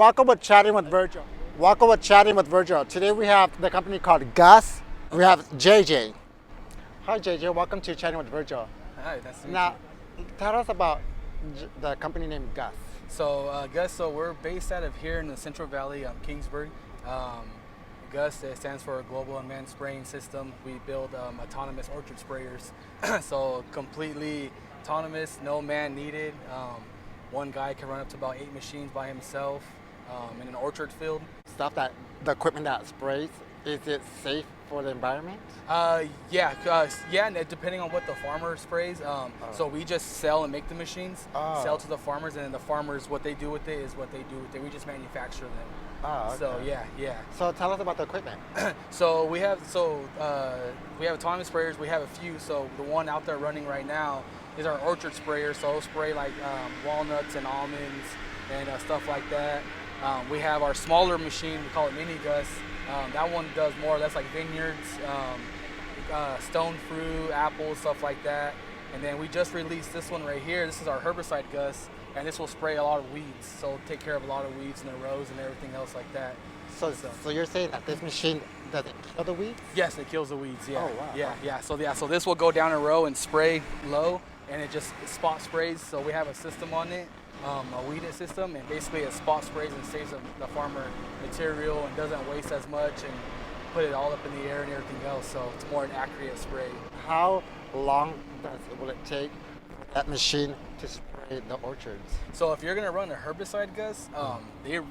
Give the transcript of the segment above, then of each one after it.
Welcome with Chatting with Virgil. Welcome with Chatting with Virgil. Today we have the company called Guss. We have JJ. Hi JJ, welcome to Chatting with Virgil. Hi, nice to meet Now, you. tell us about the company named Guss. So Guss, so we're based out of here in the Central Valley, Kingsburg. Guss, it stands for Global Unmanned Spraying System. We build autonomous orchard sprayers. So completely autonomous, no man needed. One guy can run up to about 8 machines by himself in an orchard field. The equipment that sprays, is it safe for the environment? Yeah, and depending on what the farmer sprays. So we just sell and make the machines, sell to the farmers, and then the farmers, what they do with it is what they do with it. We just manufacture them. Okay. So yeah. So tell us about the equipment. So we have autonomous sprayers. We have a few. So the one out there running right now is our orchard sprayer. So it'll spray like walnuts and almonds and stuff like that. We have our smaller machine. We call it Mini Guss. That one does more. That's like vineyards, stone fruit, apples, stuff like that. And then we just released this one right here. This is our herbicide Guss, and this will spray a lot of weeds. So it'll take care of a lot of weeds in the rows and everything else like that. So you're saying that this machine doesn't kill the weeds? Yes, it kills the weeds. Yeah. Oh wow. Yeah. So this will go down a row and spray low, and it just spot sprays. So we have a system on it, a weeded system, and basically it spot sprays and saves the farmer material and doesn't waste as much and put it all up in the air and everything else. So it's more an accurate spray. How long will it take for that machine to spray the orchards? So if you're gonna run a herbicide Guss,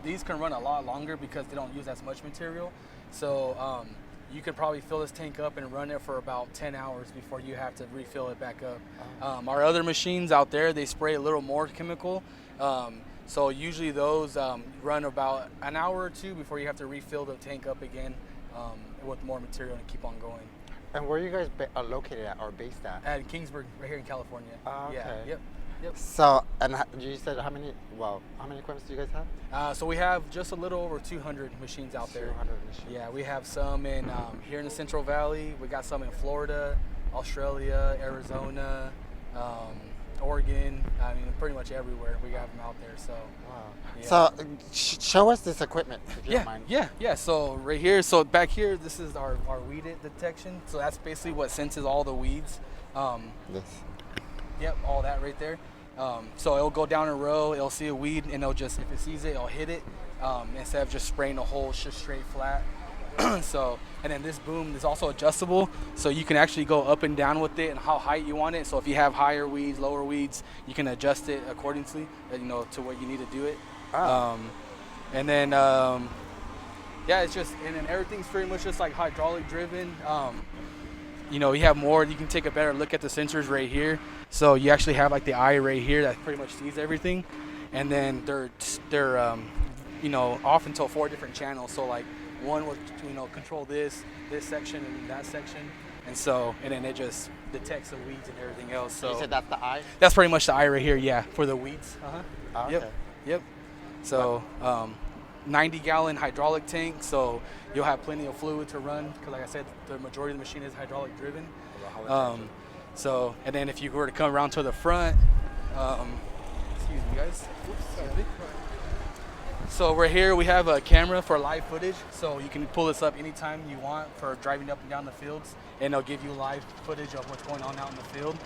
these can run a lot longer because they don't use as much material. So you could probably fill this tank up and run it for about 10 hours before you have to refill it back up. Our other machines out there, they spray a little more chemical. So usually those run about an hour or two before you have to refill the tank up again with more material and keep on going. And where are you guys located at or based at? At Kingsburg, right here in California. Okay. Yeah. Yep. So, and you said how many equipments do you guys have? So we have just a little over 200 machines out there. 200 machines. Yeah, we have some in here in the Central Valley. We got some in Florida, Australia, Arizona, Oregon. I mean, pretty much everywhere we have them out there. So. Wow. Yeah. So, show us this equipment, if you don't mind. Yeah. So right here, so back here, this is our weed detection. So that's basically what senses all the weeds. This. Yep, all that right there. So it'll go down a row, it'll see a weed, and it'll just, if it sees it, it'll hit it instead of just spraying the whole just straight flat. So, and then this boom is also adjustable, so you can actually go up and down with it and how high you want it. So if you have higher weeds, lower weeds, you can adjust it accordingly, to what you need to do it. And then, it's just, and then everything's pretty much just like hydraulic driven. You have more, you can take a better look at the sensors right here. So you actually have like the eye right here that pretty much sees everything. And then they're off until 4 different channels. So like one will, control this section and that section. And then it just detects the weeds and everything else. So you said that's the eye? That's pretty much the eye right here, yeah, for the weeds. Oh, okay. Yep. So 90-gallon hydraulic tank, so you'll have plenty of fluid to run, because like I said, the majority of the machine is hydraulic driven. So, and then if you were to come around to the front, excuse me guys. Excuse me. So right here we have a camera for live footage, so you can pull this up anytime you want for driving up and down the fields, and they'll give you live footage of what's going on out in the field.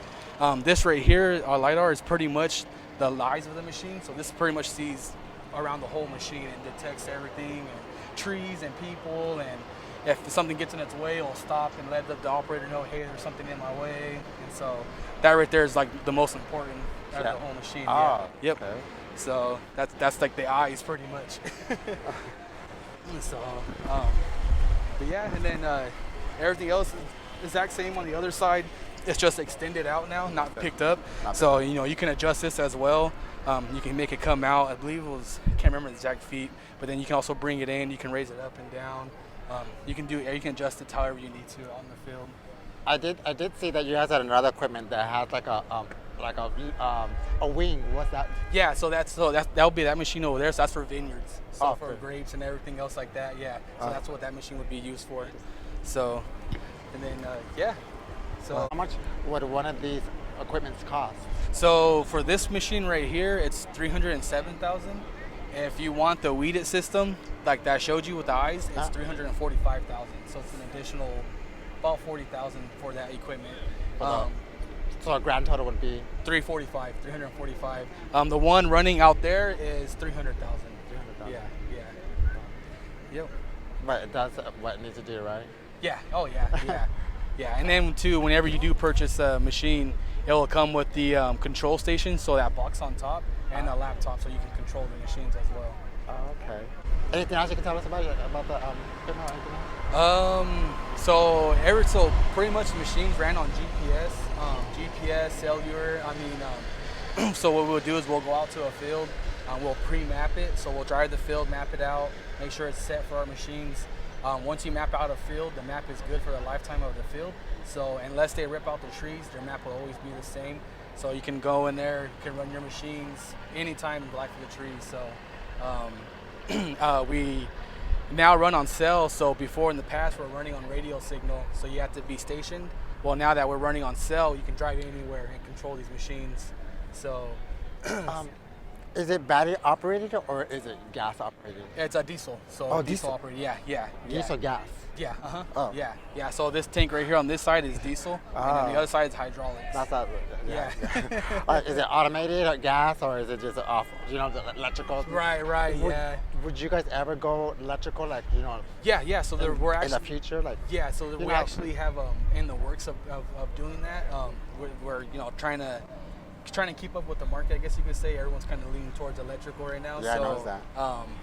This right here, our LiDAR, is pretty much the eyes of the machine, so this pretty much sees around the whole machine and detects everything, and trees and people, and if something gets in its way, it'll stop and let the operator know, hey, there's something in my way. And so that right there is like the most important out of the whole machine. Yep. Okay. So that's like the eyes pretty much. So, but yeah, and then everything else is the exact same on the other side. It's just extended out now, not picked up. So you can adjust this as well. You can make it come out. I believe it was, I can't remember the exact feet, but then you can also bring it in. You can raise it up and down. You can adjust it however you need to on the field. I did see that you guys had another equipment that has like a wing. What's that? Yeah, that'll be that machine over there. So that's for vineyards, so for good. grapes and everything else like that. Yeah, so that's what that machine would be used for. So, and then So how much would one of these equipments cost? So for this machine right here, it's $307,000. If you want the weeded system, like that I showed you with the eyes, it's 345,000. So it's an additional about 40,000 for that equipment. So a grand total would be 345. The one running out there is 300,000. 300,000. Yeah. Yep. But that's what it needs to do, right? Yeah. Oh yeah. Yeah. And then too, whenever you do purchase a machine, it will come with the control station, so that box on top, and a laptop, so you can control the machines as well. Oh, okay. Anything else you can tell us about the equipment or anything else? So pretty much the machines ran on GPS, cellular. So what we'll do is we'll go out to a field, we'll pre-map it. So we'll drive the field, map it out, make sure it's set for our machines. Once you map out a field, the map is good for the lifetime of the field. So unless they rip out the trees, their map will always be the same. So you can go in there, you can run your machines anytime in the life of the trees. So we now run on cell. So before in the past we're running on radio signal, so you have to be stationed. Well, now that we're running on cell, you can drive anywhere and control these machines. So is it battery operated or is it gas operated? it's a diesel. So diesel operated. Yeah. Diesel gas. Yeah. Oh. Yeah. So this tank right here on this side is diesel, and then the other side is hydraulics. That's not, Yeah. Is it automated or gas or is it just off? You know, the electrical. Right. Yeah. Would you guys ever go electrical, like Yeah. So we're actually in the future, like? Yeah. So we actually have in the works of doing that. We're trying to keep up with the market, I guess you could say. Everyone's kind of leaning towards electrical right now. Yeah, so, I noticed that.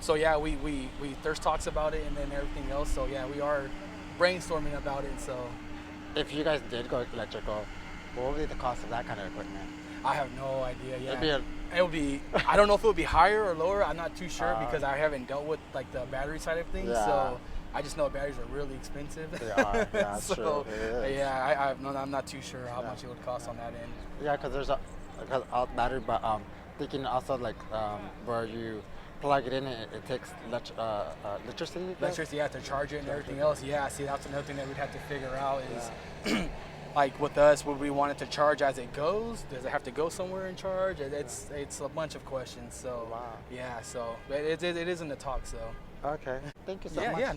So yeah, we there's talks about it and then everything else. So yeah, we are brainstorming about it. So If you guys did go electrical, what would be the cost of that kind of equipment? I have no idea. Yeah, It'd it would be. I don't know if it would be higher or lower. I'm not too sure because I haven't dealt with like the battery side of things. Yeah. So I just know batteries are really expensive. They are. Yeah, that's so, true. It is. Yeah, I'm not too sure how much it would cost on that end. Yeah, because there's a battery, but thinking also like where you plug it in, it takes electricity. Electricity, yeah, to charge it and everything else. Yeah, see, that's another thing that we'd have to figure out is, like with us, would we want it to charge as it goes? Does it have to go somewhere and charge? It's a bunch of questions. So Wow. yeah, so it is in the talks though. Okay. Thank you so Yeah, much. yeah.